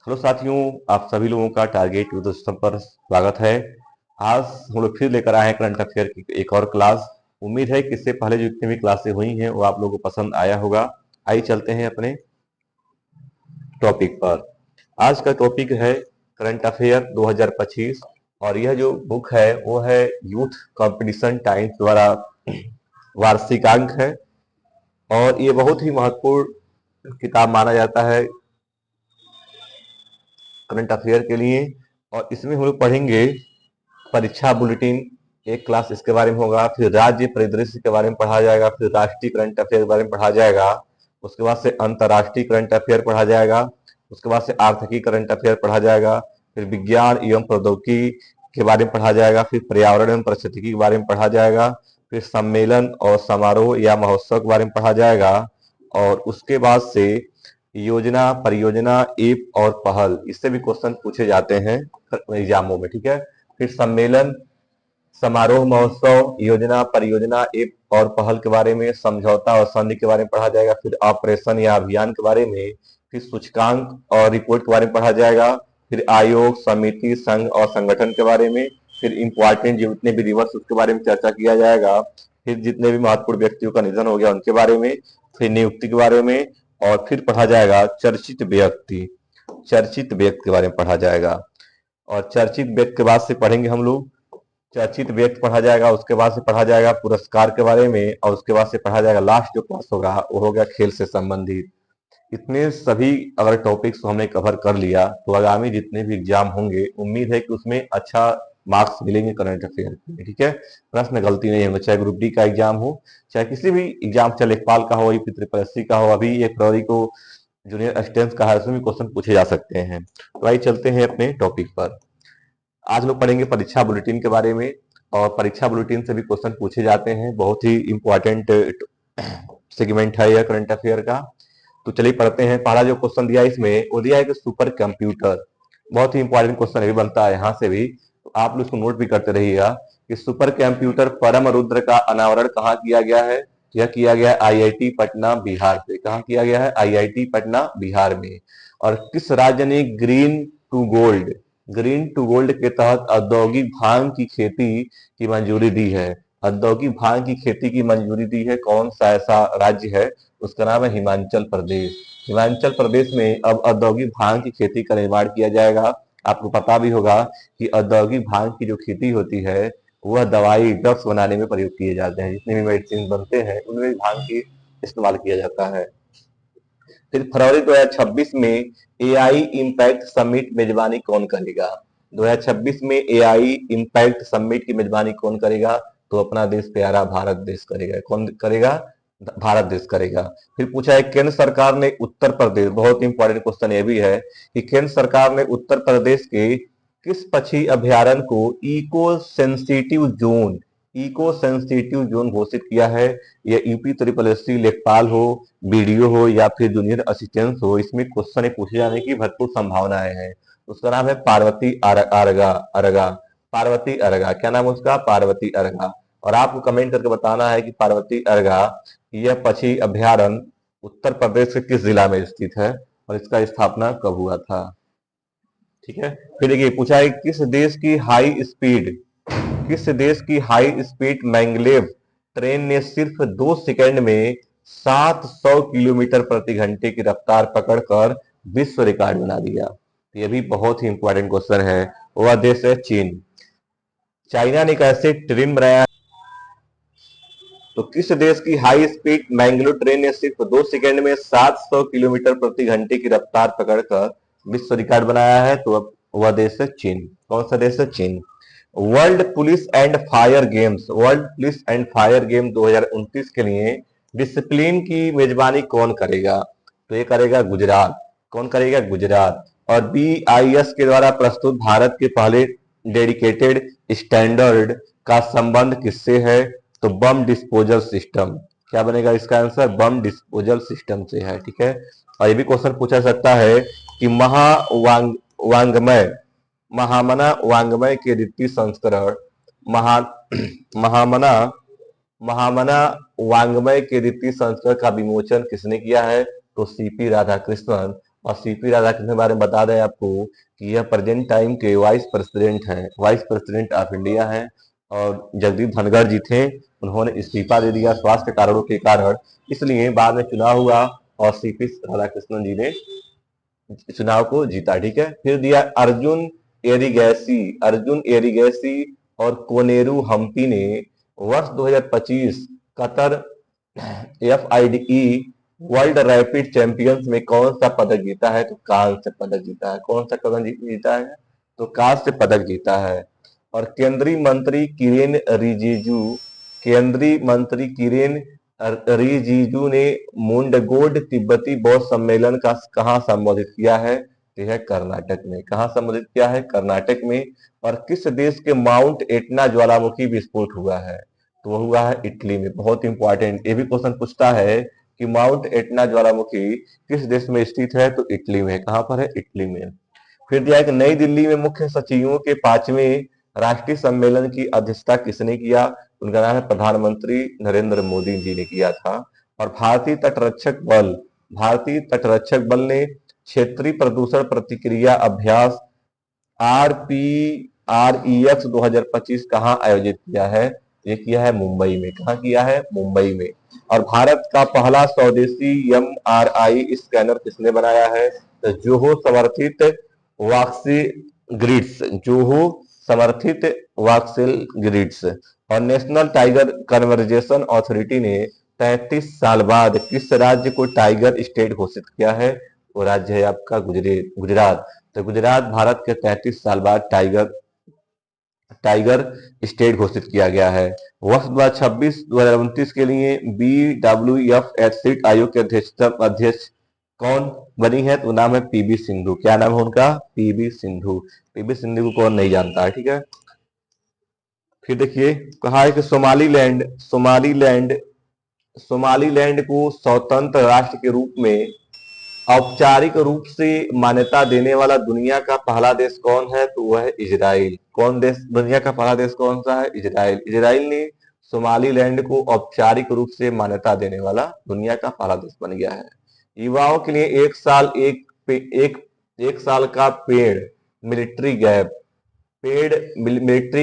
Hello साथियों, आप सभी लोगों का टारगेट यूथ सिस्टम पर स्वागत है। आज हम लोग फिर लेकर आए हैं करंट अफेयर की एक और क्लास। उम्मीद है कि इससे पहले जो जितनी भी क्लासें हुई हैं वो आप लोगों को पसंद आया होगा। आइए चलते हैं अपने टॉपिक पर। आज का टॉपिक है करंट अफेयर 2025 और यह जो बुक है वो है यूथ कंपटीशन टाइम्स द्वारा वार्षिकांक है और ये बहुत ही महत्वपूर्ण किताब माना जाता है करंट अफेयर के लिए। और इसमें हम लोग पढ़ेंगे परीक्षा बुलेटिन, एक क्लास इसके बारे में होगा, फिर राज्य परिदृश्य के बारे में पढ़ा जाएगा, फिर राष्ट्रीय करंट अफेयर के बारे में पढ़ा जाएगा, उसके बाद से अंतर्राष्ट्रीय करंट अफेयर पढ़ा जाएगा, उसके बाद से आर्थिकी करंट अफेयर पढ़ा जाएगा, फिर विज्ञान एवं प्रौद्योगिकी के बारे में पढ़ा जाएगा, फिर पर्यावरण एवं पारिस्थितिकी के बारे में पढ़ा जाएगा, फिर सम्मेलन और समारोह या महोत्सव के बारे में पढ़ा जाएगा, और उसके बाद से योजना, परियोजना, एप और पहल, इससे भी क्वेश्चन पूछे जाते हैं एग्जामों में। ठीक है, फिर सम्मेलन, समारोह, महोत्सव, योजना, परियोजना, एप और पहल के बारे में, समझौता और संधि के बारे में पढ़ा जाएगा, फिर ऑपरेशन या अभियान के बारे में, फिर सूचकांक और रिपोर्ट के बारे में पढ़ा जाएगा, फिर आयोग, समिति, संघ और संगठन के बारे में, फिर इंपॉर्टेंट जितने भी दिवस उसके बारे में चर्चा किया जाएगा, फिर जितने भी महत्वपूर्ण व्यक्तियों का निधन हो गया उनके बारे में, फिर नियुक्ति के बारे में, और फिर पढ़ा जाएगा चर्चित व्यक्ति, चर्चित व्यक्ति के बारे में पढ़ा जाएगा। और चर्चित व्यक्ति के बाद से पढ़ेंगे हम लोग, चर्चित व्यक्ति पढ़ा जाएगा, उसके बाद से पढ़ा जाएगा पुरस्कार के बारे में, और उसके बाद से पढ़ा जाएगा लास्ट जो क्लास होगा वो हो गया खेल से संबंधित। इतने सभी अगर टॉपिक्स को हमने कवर कर लिया तो आगामी जितने भी एग्जाम होंगे उम्मीद है कि उसमें अच्छा मार्क्स मिलेंगे करंट अफेयर में। ठीक है, प्रश्न गलती नहीं होंगे, चाहे ग्रुप डी का एग्जाम हो, चाहे किसी भी एग्जाम, चाहे लेखपाल का हो, यूपी ट्रिपल एससी का हो, अभी एक फरवरी को जूनियर असिस्टेंट का है, उसमें भी क्वेश्चन पूछे जा सकते हैं। तो आइए चलते हैं अपने टॉपिक पर। आज लोग पढ़ेंगे परीक्षा बुलेटिन के बारे में, और परीक्षा बुलेटिन से भी क्वेश्चन पूछे जाते हैं, बहुत ही इंपॉर्टेंट सेगमेंट है यह करंट अफेयर का। तो चलिए पढ़ते हैं। पहला जो क्वेश्चन दिया है इसमें वो दिया है कि सुपर कंप्यूटर, बहुत ही इंपॉर्टेंट क्वेश्चन भी बनता है यहाँ से भी, तो आप लोग इसको नोट भी करते रहिएगा कि सुपर कंप्यूटर परम रुद्र का अनावरण कहाँ किया गया है। यह किया गया है आईआईटी पटना बिहार से। कहाँ किया गया है? आईआईटी पटना बिहार में। और किस राज्य ने green to gold, green to gold के तहत औद्योगिक भांग की खेती की मंजूरी दी है? औद्योगिक भांग की खेती की मंजूरी दी है, कौन सा ऐसा राज्य है? उसका नाम है हिमाचल प्रदेश। हिमाचल प्रदेश में अब औद्योगिक भांग की खेती का निर्माण किया जाएगा। आपको पता भी होगा कि औद्योगिक भांग की जो खेती होती है वह दवाई, ड्रग्स बनाने में प्रयोग किए जाते हैं। जितने भी मेडिसिन बनते हैं उनमें भांग की इस्तेमाल किया जाता है। फिर फरवरी 2026 में एआई इम्पैक्ट समिट मेजबानी कौन करेगा? 2026 में एआई इम्पैक्ट समिट की मेजबानी कौन करेगा? तो अपना देश प्यारा भारत देश करेगा। कौन करेगा? भारत देश करेगा। फिर पूछा है केंद्र सरकार ने उत्तर प्रदेश, बहुत इंपॉर्टेंट क्वेश्चन ये भी है कि केंद्र सरकार ने उत्तर प्रदेश के किस पक्षी अभ्यारण्य को eco sensitive zone, eco sensitive zone घोषित किया है? या यूपी ट्रिपल एससी लेखपाल हो, बीडीओ हो या फिर जूनियर असिस्टेंट हो, इसमें क्वेश्चन पूछे जाने की भरपूर संभावनाएं हैं। उसका नाम है पार्वती अरगा, अरगा, पार्वती अरगा। क्या नाम है उसका? पार्वती अरगा। और आपको कमेंट करके बताना है कि पार्वती अरगा यह पक्षी अभ्यारण्य उत्तर प्रदेश के किस जिला में स्थित है और इसका स्थापना कब हुआ था। ठीक है, फिर देखिए पूछा है किस देश की हाई स्पीड, किस देश की हाई स्पीड मैंगलेव ट्रेन ने सिर्फ 2 सेकंड में 700 किलोमीटर प्रति घंटे की रफ्तार पकड़कर विश्व रिकॉर्ड बना दिया? तो यह भी बहुत ही इंपॉर्टेंट क्वेश्चन है। वह देश है चीन। चाइना ने कैसे ट्रेन बनाया? तो किस देश की हाई स्पीड मैंगलोर ट्रेन ने सिर्फ 2 सेकंड में 700 किलोमीटर प्रति घंटे की रफ्तार पकड़कर विश्व रिकॉर्ड बनाया है? तो वह देश है चीन। कौन सा देश है? चीन। World police and fire games, world police and fire game 2029 के लिए डिसिप्लिन की मेजबानी कौन करेगा? तो ये करेगा गुजरात। कौन करेगा? गुजरात। और बीआईएस के द्वारा प्रस्तुत भारत के पहले डेडिकेटेड स्टैंडर्ड का संबंध किससे है? तो बम डिस्पोजल सिस्टम। क्या बनेगा इसका आंसर? बम डिस्पोजल सिस्टम से है। ठीक है, और ये भी क्वेश्चन पूछा सकता है कि वांग्मय, महामना वांग्मय के द्वितीय संस्करण, महा महामना महामना वांग्मय के द्वितीय संस्करण का विमोचन किसने किया है? तो सीपी राधाकृष्णन। और सीपी राधाकृष्णन के बारे में बता दें आपको कि यह प्रेजेंट टाइम के वाइस प्रेसिडेंट हैं, वाइस प्रेसिडेंट ऑफ इंडिया हैं। और जगदीप धनखड़ जी थे, उन्होंने इस्तीफा दे दिया स्वास्थ्य कारणों के कारण, इसलिए बाद में चुनाव हुआ और सीपी राधाकृष्णन जी ने चुनाव को जीता। ठीक है, फिर दिया अर्जुन एरिगैसी, अर्जुन एरिगैसी और कोनेरू हम्पी ने वर्ष 2025 Qatar FIDE world rapid champions में कौन सा पदक जीता है? तो कांस्य पदक जीता है। कौन सा पदक जीता है? तो कांस्य पदक जीता है। और केंद्रीय मंत्री किरेन रिजिजू, केंद्रीय मंत्री किरेन रिजिजू ने मुंडगोड तिब्बती बौद्ध सम्मेलन का कहाँ संबोधित किया है? यह है कर्नाटक में। कहाँ संबोधित किया है? कर्नाटक में। और किस देश के माउंट एटना ज्वालामुखी विस्फोट हुआ है? तो वो हुआ है इटली में। बहुत इंपॉर्टेंट, ये भी क्वेश्चन पूछता है कि माउंट एटना ज्वालामुखी किस देश में स्थित है? तो इटली में। कहाँ पर है? इटली में। फिर दिया है कि नई दिल्ली में मुख्य सचिवों के 5वें राष्ट्रीय सम्मेलन की अध्यक्षता किसने किया? उनका नाम है प्रधानमंत्री नरेंद्र मोदी जी ने किया था। और भारतीय तटरक्षक बल, भारतीय तटरक्षक बल ने क्षेत्रीय प्रदूषण प्रतिक्रिया अभ्यास RPREX 2025 कहाँ आयोजित किया है? ये किया है मुंबई में। कहाँ किया है? मुंबई में। और भारत का पहला स्वदेशी MRI स्कैनर किसने बनाया है? तो जोहो समर्थित वाक्सी ग्रिड्स, जोहो समर्थित वाक्सेल ग्रिड्स। और नेशनल टाइगर कन्वर्जेशन अथॉरिटी ने 33 साल बाद किस राज्य को टाइगर स्टेट घोषित किया है? वो राज्य है आपका गुजरात। तो गुजरात भारत के 33 साल बाद टाइगर स्टेट घोषित किया गया है। वर्ष 2026-2029 के लिए BWF एथलीट आयोग के अध्यक्ष कौन बनी है? तो नाम है PV सिंधु। क्या नाम है उनका? PV सिंधु। PV सिंधु को कौन नहीं जानता है? ठीक है। फिर देखिए कहा है कि सोमालीलैंड को स्वतंत्र राष्ट्र के रूप में औपचारिक रूप से मान्यता देने वाला दुनिया का पहला देश कौन है? तो वह है इजराइल। कौन देश? दुनिया का पहला देश कौन सा है? इजराइल। इजराइल ने सोमालीलैंड को औपचारिक रूप से मान्यता देने वाला दुनिया का पहला देश बन गया है। युवाओं के लिए एक साल का मिलिट्री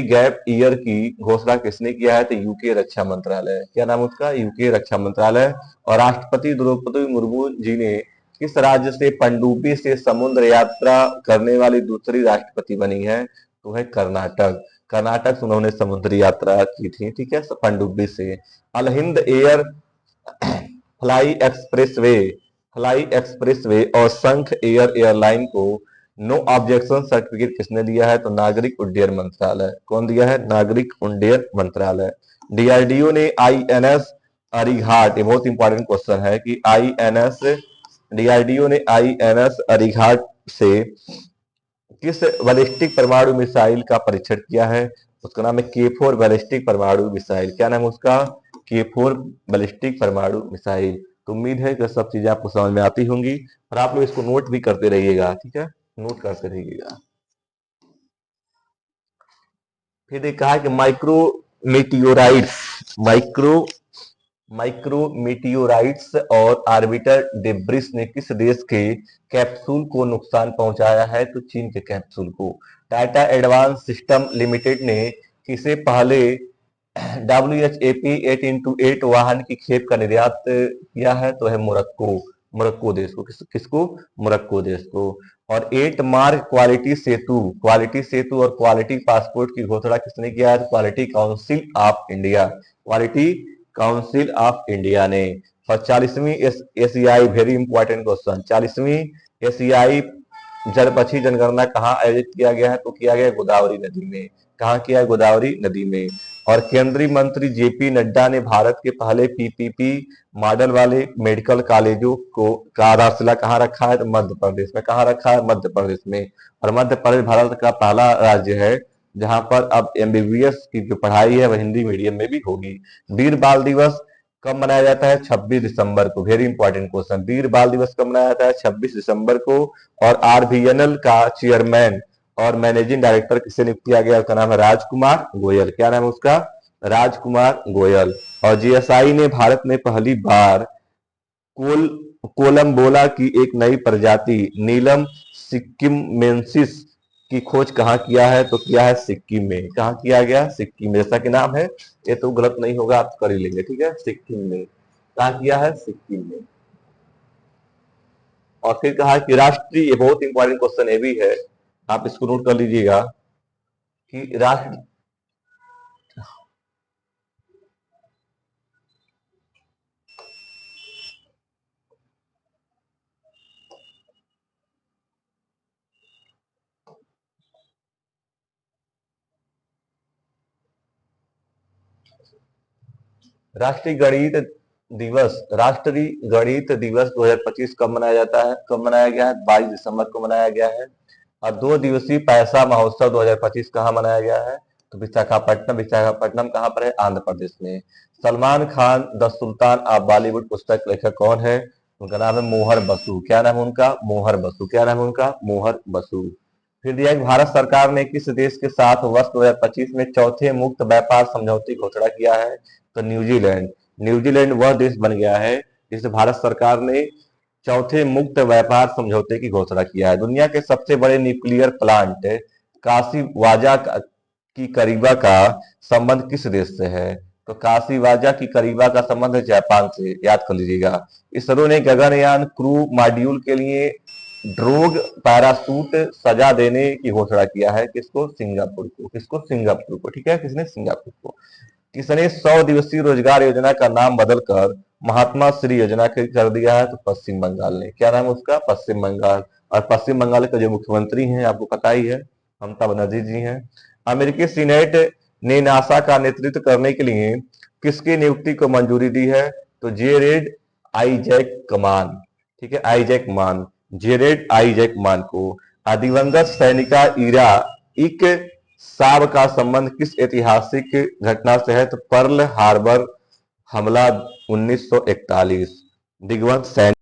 गैप ईयर की घोषणा किसने किया है? तो यूके रक्षा मंत्रालय। क्या नाम उसका? यूके रक्षा मंत्रालय। और राष्ट्रपति द्रौपदी मुर्मू जी ने किस राज्य से पनडुब्बी से समुद्र यात्रा करने वाली दूसरी राष्ट्रपति बनी है? तो है कर्नाटक। कर्नाटक से उन्होंने समुद्री यात्रा की थी। ठीक है, पनडुब्बी से। अल हिंद एयर फ्लाई एक्सप्रेसवे और संख एयरलाइन को नो ऑब्जेक्शन सर्टिफिकेट किसने दिया है? तो नागरिक उड्डयन मंत्रालय। कौन दिया है? नागरिक उड्डयन मंत्रालय। DRDO ने INS अरिघाट, ये बहुत इंपॉर्टेंट क्वेश्चन है कि DRDO ने INS अरिघाट से किस बैलिस्टिक परमाणु मिसाइल का परीक्षण किया है? उसका नाम है K4 बैलिस्टिक परमाणु मिसाइल। क्या नाम है उसका? K4 बैलिस्टिक परमाणु मिसाइल। तो उम्मीद है कि सब चीजें आपको समझ में आती होंगी और आप लोग इसको नोट भी करते रहिएगा। ठीक है, नोट करते रहिएगा। फिर ये कहा कि माइक्रोमीटियोराइट्स और ऑर्बिटर डिब्रिस ने किस देश के कैप्सूल को नुकसान पहुंचाया है? तो चीन के कैप्सूल को। टाटा एडवांस सिस्टम लिमिटेड ने किसे पहले WHAP 8x8 वाहन की खेप का निर्यात किया है? तो है मोरक्को देश को। किसको? मोरक्को देश को। और 8 मार्क क्वालिटी सेतु और क्वालिटी पासपोर्ट की घोषणा किसने किया है? क्वालिटी काउंसिल ऑफ इंडिया ने। और 40वीं एशियाई, वेरी इंपॉर्टेंट क्वेश्चन, 40वीं एशियाई जलपक्षी जनगणना कहाँ आयोजित किया गया है? तो किया गया गोदावरी नदी में। कहाँ किया है? गोदावरी नदी में। और केंद्रीय मंत्री JP नड्डा ने भारत के पहले PPP मॉडल वाले मेडिकल कॉलेजों का आधारशिला कहाँ रखा है? तो मध्य प्रदेश में। कहाँ रखा है? मध्य प्रदेश में। और मध्य प्रदेश भारत का पहला राज्य है जहां पर अब MBBS की जो पढ़ाई है वह हिंदी मीडियम में भी होगी। वीर बाल दिवस कब मनाया जाता है? 26 दिसंबर को। वेरी इंपॉर्टेंट क्वेश्चन, वीर बाल दिवस कब मनाया जाता है? 26 दिसंबर को। और RVNL का चेयरमैन और मैनेजिंग डायरेक्टर किसे नियुक्त किया गया? उसका नाम है राजकुमार गोयल। क्या नाम है उसका? राजकुमार गोयल। और GSI ने भारत में पहली बार कोलम्बोला की एक नई प्रजाति नीलम सिक्किमेंसिस की खोज कहाँ किया है? तो किया है सिक्किम में। कहाँ किया गया? सिक्किम में। जैसा कि नाम है, ये तो गलत नहीं होगा, आप कर ही लेंगे, ठीक है। सिक्किम में। कहाँ किया है? सिक्किम में। और फिर कहा कि राष्ट्रीय, ये बहुत इंपॉर्टेंट क्वेश्चन ये भी है, आप इसको नोट कर लीजिएगा कि राष्ट्रीय गणित दिवस 2025 कब मनाया जाता है? कब मनाया गया है? 22 दिसंबर को मनाया गया है। और 2 दिवसीय पैसा महोत्सव 2025 कहाँ मनाया गया है? तो विशाखापट्टनम। विशाखापट्टनम कहाँ पर है? आंध्र प्रदेश में। Salman Khan the sultan of Bollywood पुस्तक लेखक कौन है? उनका नाम है मोहर बसु। क्या नाम है उनका? मोहर बसु। क्या नाम है उनका? मोहर बसु। फिर दिया कि भारत सरकार ने किस देश के साथ वर्ष 2025 में चौथे मुक्त व्यापार समझौते की घोषणा किया है? तो न्यूजीलैंड। न्यूजीलैंड वह देश बन गया है जिसे भारत सरकार ने चौथे मुक्त व्यापार समझौते की घोषणा किया है। दुनिया के सबसे बड़े न्यूक्लियर प्लांट काशीवाजा की करीबा का संबंध किस देश से है? तो काशीवाजा की करीबा का संबंध है जापान से, याद कर लीजिएगा। इसरो ने गगनयान क्रू मॉड्यूल के लिए ड्रोग पैरासूट सजा देने की घोषणा किया है। किसको? सिंगापुर को। किसको? सिंगापुर को, ठीक है। किसने? सिंगापुर को। किसने 100 दिवसीय रोजगार योजना का नाम बदलकर महात्मा श्री योजना कर दिया है? तो पश्चिम बंगाल ने। क्या नाम है उसका? पश्चिम बंगाल। और पश्चिम बंगाल के जो मुख्यमंत्री हैं आपको पता ही है, ममता बनर्जी जी हैं। अमेरिकी सीनेट ने नासा का नेतृत्व करने के लिए किसकी नियुक्ति को मंजूरी दी है? तो जेरेड आईजैक कमान, ठीक है। आईजैक मान, जेरेड आईजैक मान को। दिवंगत सैनिका इरा इक साब का संबंध किस ऐतिहासिक घटना से है? तो पर्ल हार्बर हमला 1941। दिग्वंत सैनिक